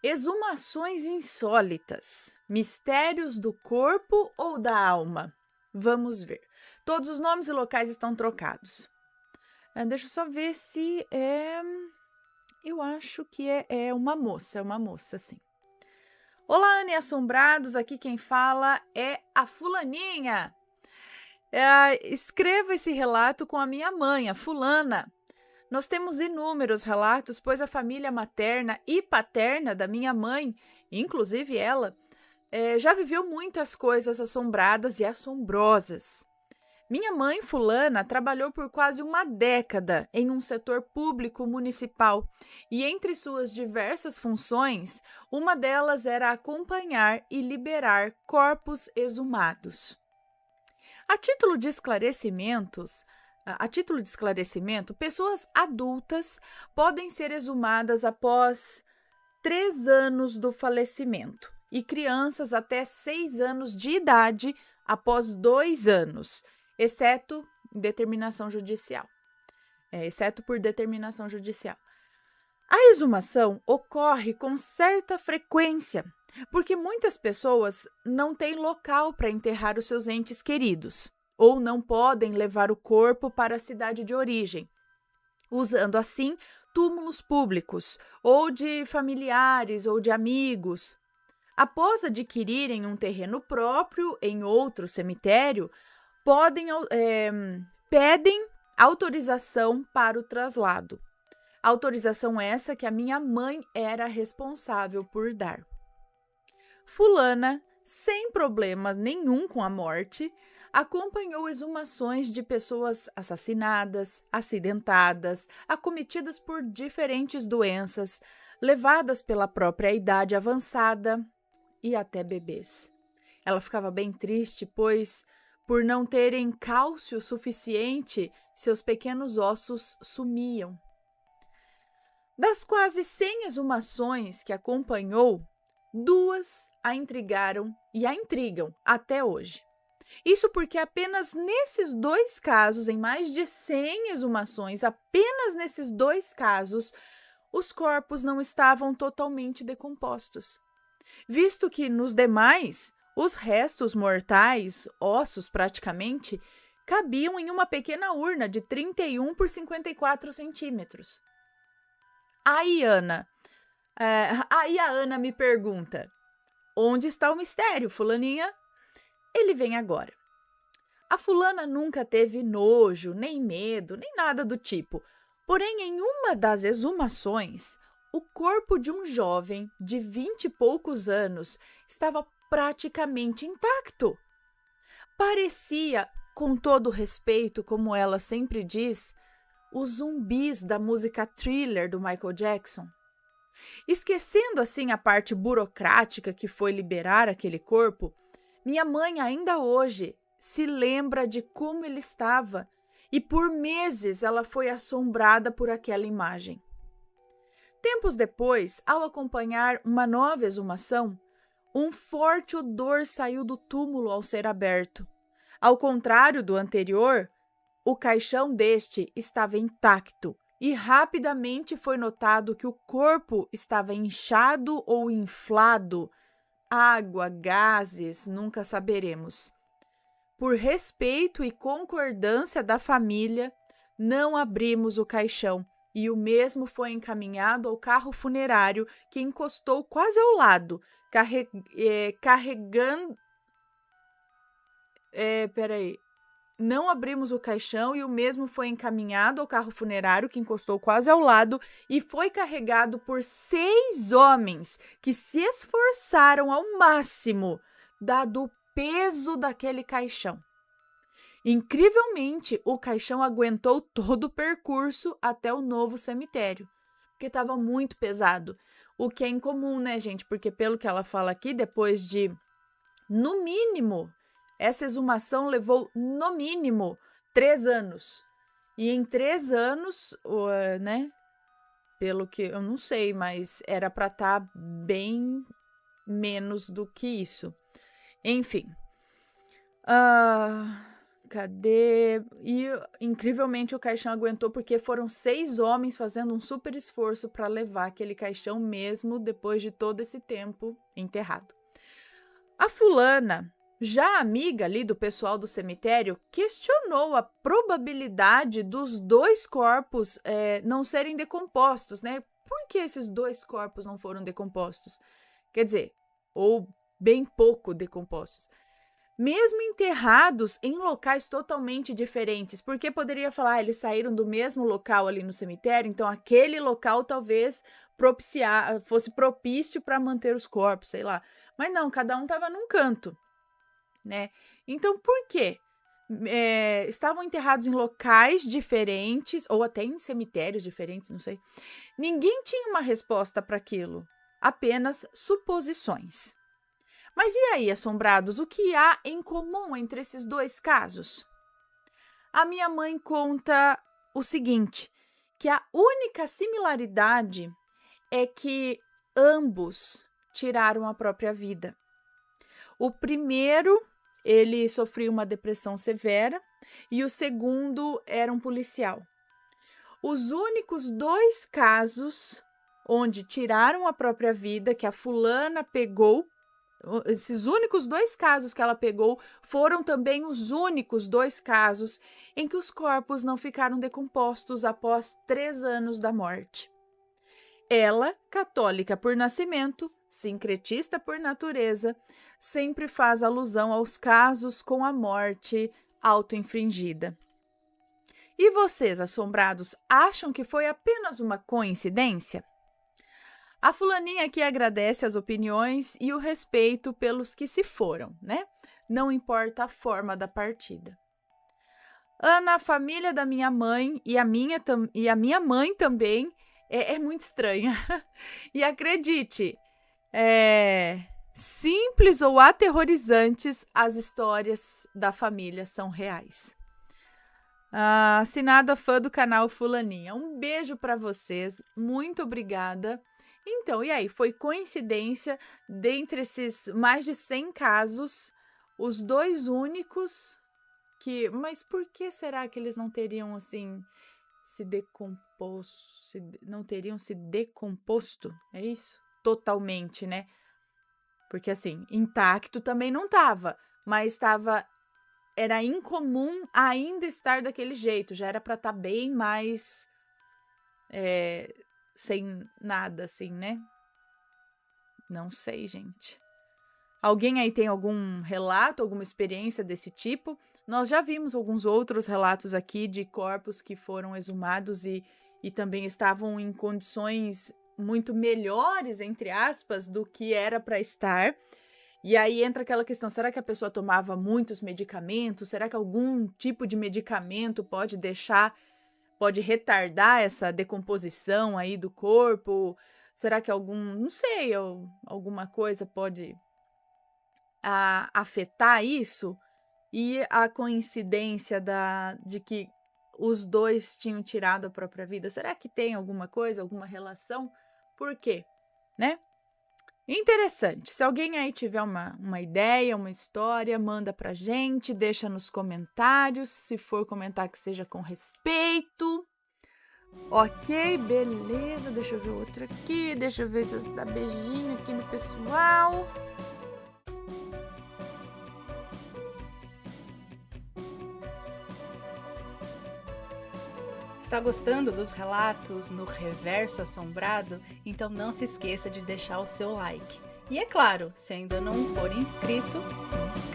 Exumações insólitas. Mistérios do corpo ou da alma? Vamos ver. Todos os nomes e locais estão trocados. Deixa eu só ver se é... Eu acho que é uma moça, sim. Olá, Anne Assombrados, aqui quem fala é a fulaninha. Escreva esse relato com a minha mãe, a fulana. Nós temos inúmeros relatos, pois a família materna e paterna da minha mãe, inclusive ela, já viveu muitas coisas assombradas e assombrosas. Minha mãe, fulana, trabalhou por quase uma década em um setor público municipal e entre suas diversas funções, uma delas era acompanhar e liberar corpos exumados. A título de esclarecimento, pessoas adultas podem ser exumadas após 3 anos do falecimento e crianças até 6 anos de idade após 2 anos, exceto por determinação judicial. A exumação ocorre com certa frequência, porque muitas pessoas não têm local para enterrar os seus entes queridos, ou não podem levar o corpo para a cidade de origem, usando assim túmulos públicos, ou de familiares ou de amigos. Após adquirirem um terreno próprio em outro cemitério, pedem autorização para o traslado. Autorização essa que a minha mãe era responsável por dar. Fulana, sem problema nenhum com a morte, acompanhou exumações de pessoas assassinadas, acidentadas, acometidas por diferentes doenças, levadas pela própria idade avançada e até bebês. Ela ficava bem triste, pois, por não terem cálcio suficiente, seus pequenos ossos sumiam. Das quase 100 exumações que acompanhou, 2 a intrigaram e a intrigam até hoje. Isso porque apenas nesses 2 casos, em mais de 100 exumações, apenas nesses 2 casos, os corpos não estavam totalmente decompostos. Visto que nos demais, os restos mortais, ossos praticamente, cabiam em uma pequena urna de 31 por 54 centímetros. Aí a Ana me pergunta, onde está o mistério, fulaninha? Ele vem agora. A fulana nunca teve nojo, nem medo, nem nada do tipo. Porém, em uma das exumações, o corpo de um jovem de 20 e poucos anos estava praticamente intacto. Parecia, com todo respeito, como ela sempre diz, os zumbis da música Thriller do Michael Jackson. Esquecendo assim a parte burocrática que foi liberar aquele corpo, minha mãe ainda hoje se lembra de como ele estava e por meses ela foi assombrada por aquela imagem. Tempos depois, ao acompanhar uma nova exumação, um forte odor saiu do túmulo ao ser aberto. Ao contrário do anterior, o caixão deste estava intacto e rapidamente foi notado que o corpo estava inchado ou inflado. Água, gases, nunca saberemos. Por respeito e concordância da família, não abrimos o caixão e o mesmo foi encaminhado ao carro funerário que encostou quase ao lado, carregando... Não abrimos o caixão e o mesmo foi encaminhado ao carro funerário que encostou quase ao lado e foi carregado por 6 homens que se esforçaram ao máximo, dado o peso daquele caixão. Incrivelmente, o caixão aguentou todo o percurso até o novo cemitério, porque estava muito pesado, o que é incomum, né, gente? Porque pelo que ela fala aqui, depois de, no mínimo, essa exumação levou, no mínimo, 3 anos. E em 3 anos, né, pelo que eu não sei, mas era para estar bem menos do que isso. Enfim. Cadê? E incrivelmente o caixão aguentou porque foram 6 homens fazendo um super esforço para levar aquele caixão mesmo depois de todo esse tempo enterrado. A fulana, já amiga ali do pessoal do cemitério, questionou a probabilidade dos 2 corpos não serem decompostos, né? Por que esses 2 corpos não foram decompostos? Quer dizer, ou bem pouco decompostos. Mesmo enterrados em locais totalmente diferentes, porque poderia falar, eles saíram do mesmo local ali no cemitério, então aquele local talvez fosse propício para manter os corpos, sei lá. Mas não, cada um estava num canto, né? Então, por quê? Estavam enterrados em locais diferentes, ou até em cemitérios diferentes, não sei. Ninguém tinha uma resposta para aquilo, apenas suposições. Mas e aí, assombrados, o que há em comum entre esses 2 casos? A minha mãe conta o seguinte, que a única similaridade é que ambos tiraram a própria vida. O primeiro, ele sofreu uma depressão severa e o segundo era um policial. Os únicos 2 casos onde tiraram a própria vida, que a fulana pegou, esses únicos 2 casos que ela pegou foram também os únicos 2 casos em que os corpos não ficaram decompostos após 3 anos da morte. Ela, católica por nascimento, sincretista por natureza, sempre faz alusão aos casos com a morte auto-infringida. E vocês, assombrados, acham que foi apenas uma coincidência? A fulaninha aqui agradece as opiniões e o respeito pelos que se foram, né? Não importa a forma da partida. Ana, a família da minha mãe e a minha mãe também é muito estranha. E acredite, simples ou aterrorizantes, as histórias da família são reais. Assinada fã do canal Fulaninha. Um beijo para vocês, muito obrigada. Então, e aí? Foi coincidência, dentre esses mais de 100 casos, os 2 únicos que... Mas por que será que eles não teriam, assim, não teriam se decomposto? É isso? Totalmente, né? Porque, assim, intacto também não estava, mas era incomum ainda estar daquele jeito, já era para estar bem mais... sem nada, assim, né? Não sei, gente. Alguém aí tem algum relato, alguma experiência desse tipo? Nós já vimos alguns outros relatos aqui de corpos que foram exumados e também estavam em condições muito melhores, entre aspas, do que era para estar. E aí entra aquela questão, será que a pessoa tomava muitos medicamentos? Será que algum tipo de medicamento pode retardar essa decomposição aí do corpo? Será que alguma coisa pode afetar isso? E a coincidência de que os 2 tinham tirado a própria vida, será que tem alguma coisa, alguma relação? Por quê? Né? Interessante. Se alguém aí tiver uma ideia, uma história, manda pra gente, deixa nos comentários. Se for comentar, que seja com respeito. Ok, beleza. Deixa eu ver outro aqui. Deixa eu ver se eu dar beijinho aqui no pessoal. Está gostando dos relatos no Reverso Assombrado? Então não se esqueça de deixar o seu like. E é claro, se ainda não for inscrito, se inscreva.